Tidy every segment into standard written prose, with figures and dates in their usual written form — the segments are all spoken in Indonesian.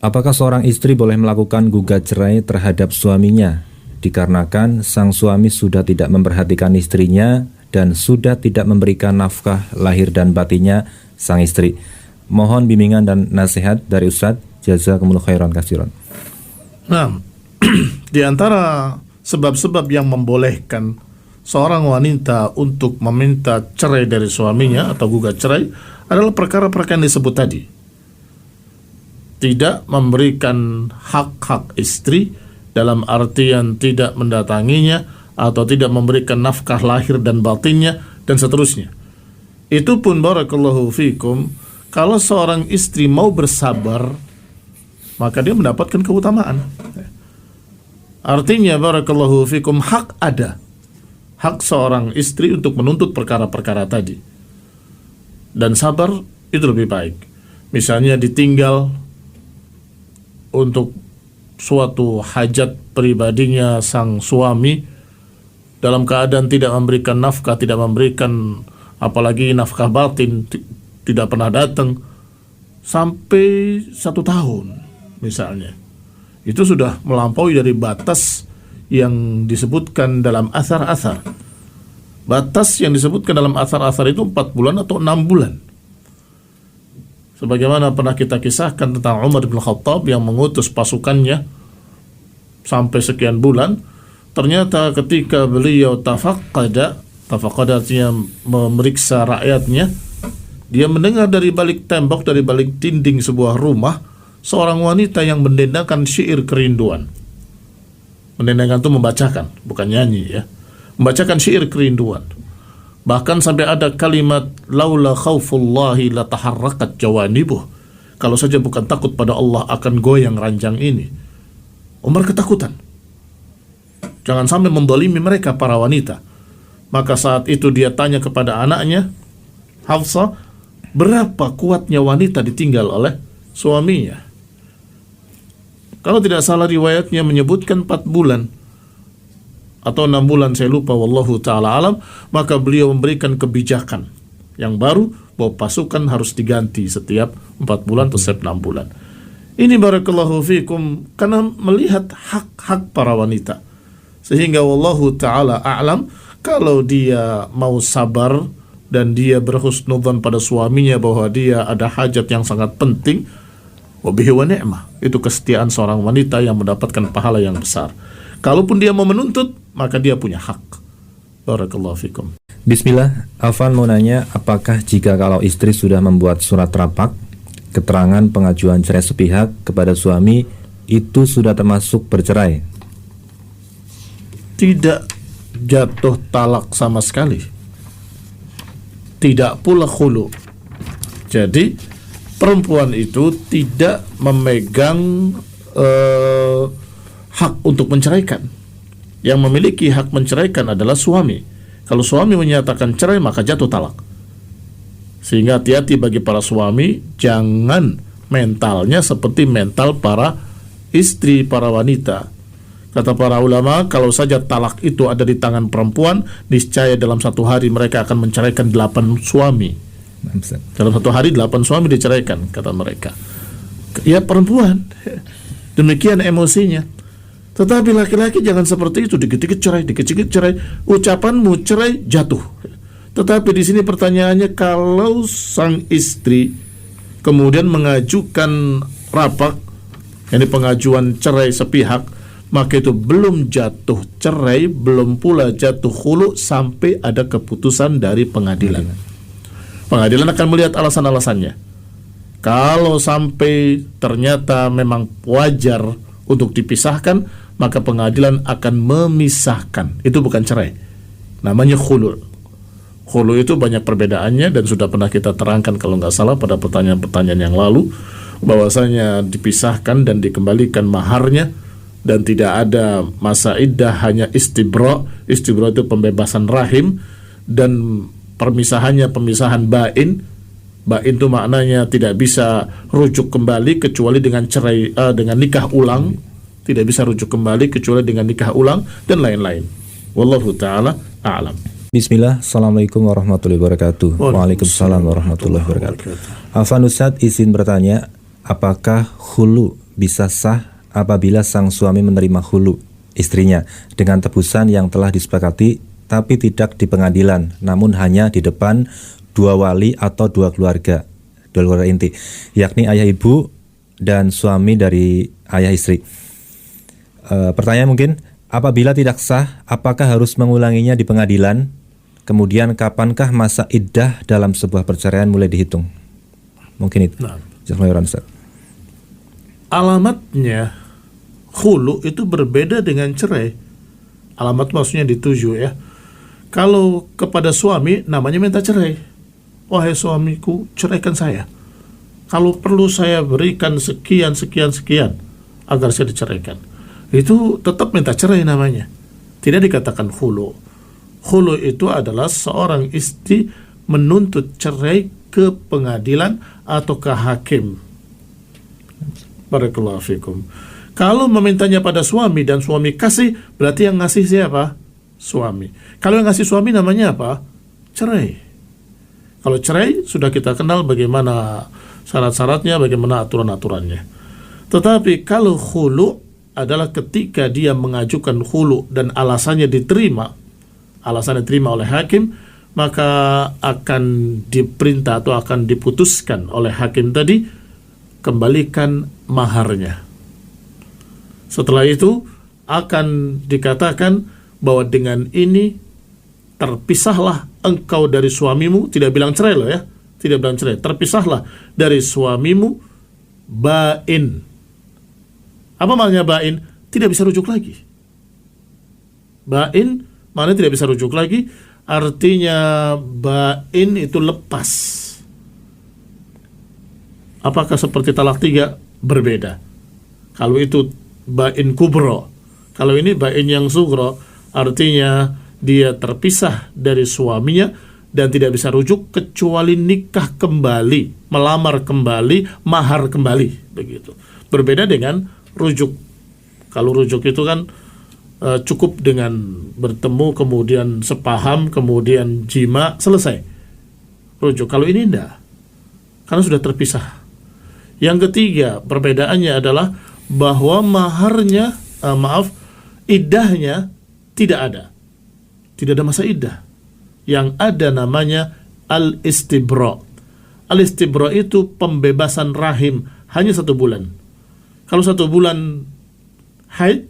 Apakah seorang istri boleh melakukan gugat cerai terhadap suaminya dikarenakan sang suami sudah tidak memperhatikan istrinya dan sudah tidak memberikan nafkah lahir dan batinnya sang istri? Mohon bimbingan dan nasihat dari Ustadz. Jazakumullah khairan katsiran. Nah, di antara sebab-sebab yang membolehkan seorang wanita untuk meminta cerai dari suaminya atau gugat cerai adalah perkara-perkara yang disebut tadi. Tidak memberikan hak-hak istri dalam artian tidak mendatanginya atau tidak memberikan nafkah lahir dan batinnya dan seterusnya. Itu pun barakallahu fikum, kalau seorang istri mau bersabar maka dia mendapatkan keutamaan. Artinya barakallahu fikum, hak ada, hak seorang istri untuk menuntut perkara-perkara tadi, dan sabar itu lebih baik. Misalnya ditinggal untuk suatu hajat pribadinya sang suami dalam keadaan tidak memberikan nafkah, tidak memberikan apalagi nafkah batin, tidak pernah datang sampai 1 tahun misalnya, itu sudah melampaui dari batas yang disebutkan dalam athar-athar. Batas yang disebutkan dalam athar-athar itu 4 bulan atau 6 bulan. Sebagaimana pernah kita kisahkan tentang Umar bin Khattab yang mengutus pasukannya sampai sekian bulan. Ternyata ketika beliau tafaqada artinya memeriksa rakyatnya, dia mendengar dari balik tembok, dari balik dinding sebuah rumah, seorang wanita yang mendendangkan syair kerinduan. Mendendangkan itu membacakan, bukan nyanyi ya. Membacakan syair kerinduan. Bahkan sampai ada kalimat laula khaufullahi lataharrakat jawanibuh. Kalau saja bukan takut pada Allah akan goyang ranjang ini. Umar ketakutan. Jangan sampai mendolimi mereka para wanita. Maka saat itu dia tanya kepada anaknya Hafsah, berapa kuatnya wanita ditinggal oleh suaminya? Kalau tidak salah riwayatnya menyebutkan 4 bulan atau 6 bulan, saya lupa, wallahu ta'ala alam. Maka beliau memberikan kebijakan yang baru bahwa pasukan harus diganti setiap 4 bulan atau setiap 6 bulan. Ini barakallahu fikum karena melihat hak-hak para wanita, sehingga wallahu ta'ala a'lam, kalau dia mau sabar dan dia berhusnudzan pada suaminya bahwa dia ada hajat yang sangat penting, wabihi wa ni'mah, itu kesetiaan seorang wanita yang mendapatkan pahala yang besar. Kalaupun dia mau menuntut, maka dia punya hak. Barakallahu fikum. Bismillah, Afan mau nanya, apakah jika kalau istri sudah membuat surat rapak, keterangan pengajuan cerai sepihak kepada suami, itu sudah termasuk bercerai? Tidak jatuh talak sama sekali. Tidak pula khulu. Jadi, perempuan itu tidak memegang hak untuk menceraikan. Yang memiliki hak menceraikan adalah suami. Kalau suami menyatakan cerai, maka jatuh talak. Sehingga hati-hati bagi para suami, jangan mentalnya seperti mental para istri, para wanita. Kata para ulama, kalau saja talak itu ada di tangan perempuan, niscaya dalam 1 hari mereka akan menceraikan 8 suami. Dalam 1 hari 8 suami diceraikan, kata mereka. Ya perempuan, demikian emosinya. Tetapi laki-laki jangan seperti itu, dikit-dikit cerai, dikit-dikit cerai. Ucapanmu cerai, jatuh. Tetapi di sini pertanyaannya, kalau sang istri kemudian mengajukan rapak, yakni pengajuan cerai sepihak, maka itu belum jatuh cerai, belum pula jatuh khulu sampai ada keputusan dari pengadilan. Pengadilan akan melihat alasan-alasannya. Kalau sampai ternyata memang wajar untuk dipisahkan, maka pengadilan akan memisahkan. Itu bukan cerai, namanya khulu. Khulu itu banyak perbedaannya dan sudah pernah kita terangkan kalau nggak salah pada pertanyaan-pertanyaan yang lalu, bahwasanya dipisahkan dan dikembalikan maharnya, dan tidak ada masa iddah, hanya istibra. Istibra itu pembebasan rahim, dan pemisahannya pemisahan bain. Bain itu maknanya tidak bisa rujuk kembali kecuali dengan cerai, dengan nikah ulang. Tidak bisa rujuk kembali kecuali dengan nikah ulang dan lain-lain. Wallahu ta'ala a'lam. Bismillah, Assalamualaikum warahmatullahi wabarakatuh. Waalaikumsalam warahmatullahi wabarakatuh. Afan Ustadz izin bertanya, apakah khulu bisa sah apabila sang suami menerima khulu istrinya dengan tebusan yang telah disepakati, tapi tidak di pengadilan, namun hanya di depan dua wali atau dua keluarga inti, yakni ayah ibu dan suami dari ayah istri. Pertanyaan mungkin, apabila tidak sah, apakah harus mengulanginya di pengadilan? Kemudian kapankah masa iddah dalam sebuah perceraian mulai dihitung? Mungkin itu. Jazakallahu Ustaz. Alamatnya khulu itu berbeda dengan cerai. Alamat maksudnya dituju ya. Kalau kepada suami namanya minta cerai. Wahai suamiku, ceraikan saya. Kalau perlu saya berikan sekian agar saya diceraikan. Itu tetap minta cerai namanya. Tidak dikatakan khulu. Khulu itu adalah seorang istri menuntut cerai ke pengadilan atau ke hakim. Barakallahu fikum. Kalau memintanya pada suami dan suami kasih, berarti yang ngasih siapa? Suami. Kalau yang ngasih suami namanya apa? Cerai. Kalau cerai sudah kita kenal bagaimana syarat-syaratnya, bagaimana aturan-aturannya. Tetapi kalau khulu adalah ketika dia mengajukan khulu dan alasannya diterima oleh hakim, maka akan diperintah atau akan diputuskan oleh hakim tadi, kembalikan maharnya. Setelah itu akan dikatakan bahwa dengan ini terpisahlah engkau dari suamimu, tidak bilang cerai loh ya, tidak bilang cerai, terpisahlah dari suamimu, bain. Apa maknanya bain? Tidak bisa rujuk lagi. Bain maknanya tidak bisa rujuk lagi, artinya bain itu lepas. Apakah seperti talak 3? Berbeda. Kalau itu bain kubro, kalau ini bain yang sugro, artinya dia terpisah dari suaminya dan tidak bisa rujuk kecuali nikah kembali, melamar kembali, mahar kembali, begitu. Berbeda dengan rujuk. Kalau rujuk itu kan cukup dengan bertemu, kemudian sepaham, kemudian jima, selesai rujuk. Kalau ini enggak, karena sudah terpisah. Yang ketiga, perbedaannya adalah bahwa maharnya, iddahnya tidak ada. Tidak ada masa iddah. Yang ada namanya al-istibra. Al-istibra itu pembebasan rahim hanya 1 bulan. Kalau 1 bulan haid,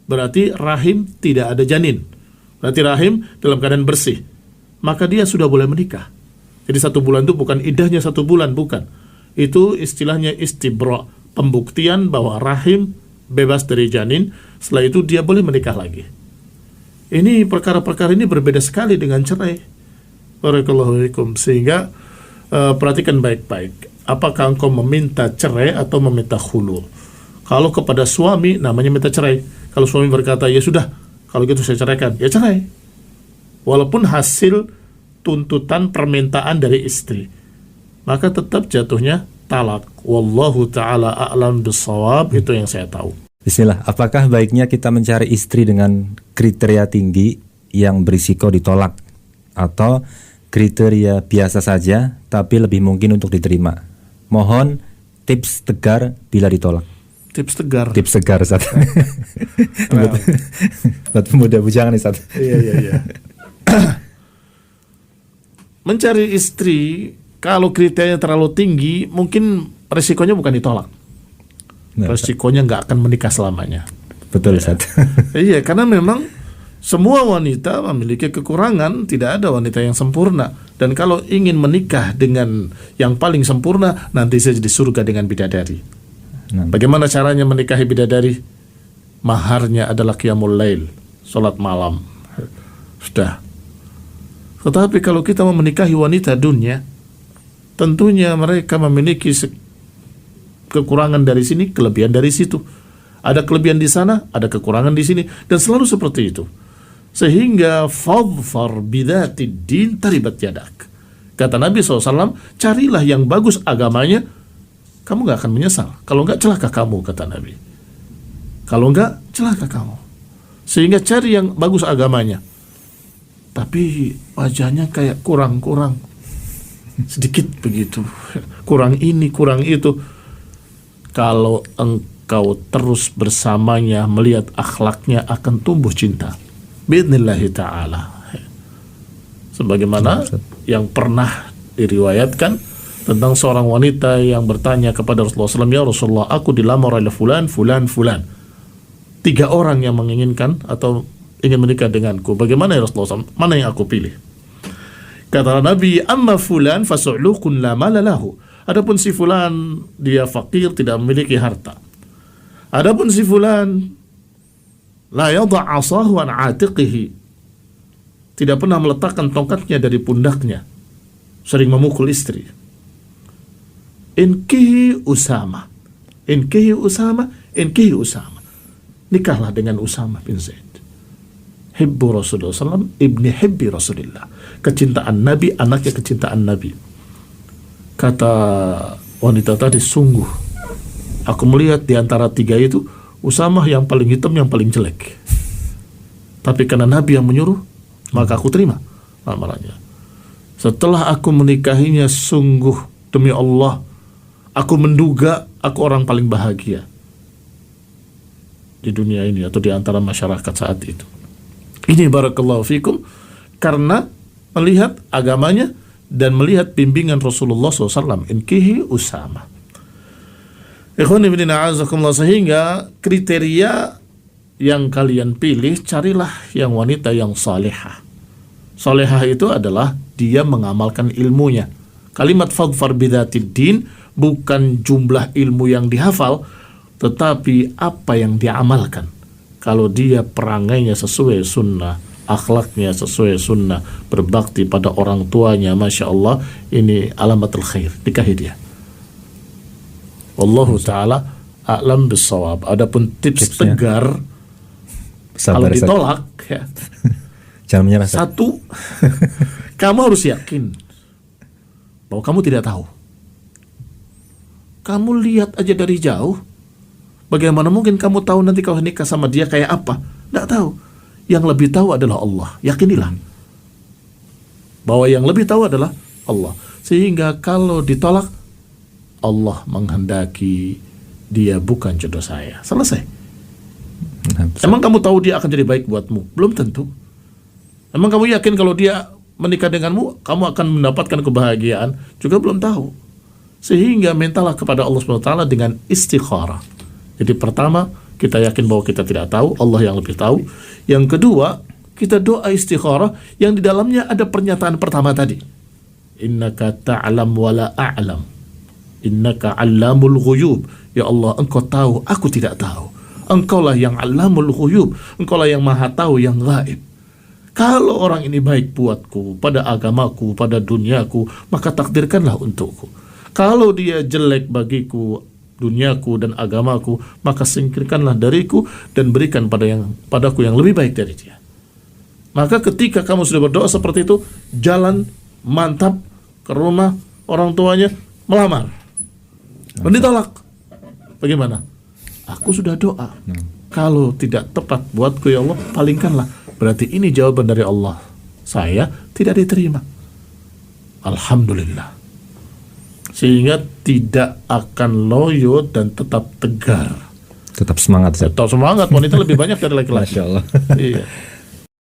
berarti rahim tidak ada janin. Berarti rahim dalam keadaan bersih. Maka dia sudah boleh menikah. Jadi 1 bulan itu bukan iddahnya 1 bulan, bukan. Itu istilahnya istibra, pembuktian bahwa rahim bebas dari janin. Setelah itu dia boleh menikah lagi. Ini perkara-perkara ini berbeda sekali dengan cerai. Barakallahu fikum. Sehingga perhatikan baik-baik. Apakah engkau meminta cerai atau meminta khulu? Kalau kepada suami namanya minta cerai. Kalau suami berkata, ya sudah, kalau gitu saya ceraikan, ya cerai. Walaupun hasil tuntutan permintaan dari istri, maka tetap jatuhnya talak. Wallahu ta'ala a'lam bissawab. Itu yang saya tahu. Bismillah, apakah baiknya kita mencari istri dengan kriteria tinggi yang berisiko ditolak, atau kriteria biasa saja tapi lebih mungkin untuk diterima? Mohon tips tegar bila ditolak. Tips tegar. Tips segar, Ustaz. Buat pemuda bujangan nih, Ustaz. Iya. Mencari istri kalau kriterianya terlalu tinggi, mungkin resikonya bukan ditolak. Resikonya nggak akan menikah selamanya. Betul, Ustaz. Iya, karena memang semua wanita memiliki kekurangan, tidak ada wanita yang sempurna. Dan kalau ingin menikah dengan yang paling sempurna, nanti saja di surga dengan bidadari. Bagaimana caranya menikahi bidadari? Maharnya adalah qiyamul lail, salat malam. Sudah. Tetapi kalau kita mau menikahi wanita dunia, tentunya mereka memiliki kekurangan dari sini, kelebihan dari situ. Ada kelebihan di sana, ada kekurangan di sini, dan selalu seperti itu. Sehingga fadfar bidatid din taribat yadak. Kata Nabi SAW, carilah yang bagus agamanya, kamu gak akan menyesal. Kalau enggak, celaka kamu, kata Nabi. Kalau enggak, celaka kamu. Sehingga cari yang bagus agamanya, tapi wajahnya kayak kurang-kurang, sedikit begitu, kurang ini, kurang itu. Kalau engkau terus bersamanya, melihat akhlaknya, akan tumbuh cinta biidnillahi ta'ala. Sebagaimana yang pernah diriwayatkan tentang seorang wanita yang bertanya kepada Rasulullah SAW, ya Rasulullah, aku dilamar oleh fulan. 3 orang yang menginginkan atau ingin menikah denganku. Bagaimana ya Rasulullah SAW? Mana yang aku pilih? Kata Nabi, amma fulan fasu'lukun la mala lahu. Adapun si fulan, dia fakir, tidak memiliki harta. Adapun si fulan, la yadha' asahu an atiqihi, tidak pernah meletakkan tongkatnya dari pundaknya, sering memukul istri. Inkihi Usama, inkihi Usama, inkihi Usama. Nikahlah dengan Usama bin Zaid. Hibbu Rasulullah SAW, ibni hibbi Rasulullah. Kecintaan Nabi, anaknya kecintaan Nabi. Kata wanita tadi, sungguh aku melihat di antara 3 itu Usamah yang paling hitam, yang paling jelek. Tapi karena Nabi yang menyuruh, maka aku terima lamarannya. Setelah aku menikahinya, sungguh demi Allah, aku menduga aku orang paling bahagia di dunia ini atau di antara masyarakat saat itu. Ini barakallahu fikum, karena melihat agamanya dan melihat bimbingan Rasulullah SAW. Inkihi Usama. Ikhwan ibn a'azakumullah, sehingga kriteria yang kalian pilih, carilah yang wanita yang salihah. Salihah itu adalah dia mengamalkan ilmunya. Kalimat fadfar bidzatid din bukan jumlah ilmu yang dihafal, tetapi apa yang diamalkan. Kalau dia perangainya sesuai sunnah, akhlaknya sesuai sunnah, berbakti pada orang tuanya, Masya Allah, ini alamatul khair, nikahi dia. Wallahu ta'ala a'lam bissawab. Adapun tipsnya, tegar, kalau ditolak ya, jangan menyerah. 1, kamu harus yakin bahwa kamu tidak tahu. Kamu lihat aja dari jauh, bagaimana mungkin kamu tahu nanti kalau nikah sama dia kayak apa? Tidak tahu. Yang lebih tahu adalah Allah. Yakinilah bahwa yang lebih tahu adalah Allah. Sehingga kalau ditolak, Allah menghendaki dia bukan jodoh saya. Selesai. Emang kamu tahu dia akan jadi baik buatmu? Belum tentu. Emang kamu yakin kalau dia menikah denganmu, kamu akan mendapatkan kebahagiaan? Juga belum tahu. Sehingga mintalah kepada Allah SWT dengan istikharah. Jadi pertama, kita yakin bahwa kita tidak tahu, Allah yang lebih tahu. Yang kedua, kita doa istikharah yang di dalamnya ada pernyataan pertama tadi. Innaka ta'lam wa la a'lam. Innaka 'allamul ghuyub. Ya Allah, engkau tahu, aku tidak tahu. Engkaulah yang 'allamul ghuyub. Engkaulah yang maha tahu, yang gaib. Kalau orang ini baik buatku, pada agamaku, pada duniaku, maka takdirkanlah untukku. Kalau dia jelek bagiku, duniaku dan agamaku, maka singkirkanlah dariku dan berikan padaku yang lebih baik dari dia. Maka ketika kamu sudah berdoa seperti itu, jalan mantap ke rumah orang tuanya, melamar. Dan ditolak. Bagaimana? Aku sudah doa. Kalau tidak tepat buatku ya Allah, palingkanlah. Berarti ini jawaban dari Allah. Saya tidak diterima. Alhamdulillah. Sehingga tidak akan loyo dan tetap tegar. Tetap semangat. Tetap semangat. Wanita lebih banyak dari laki-laki. Masya Allah. Iya.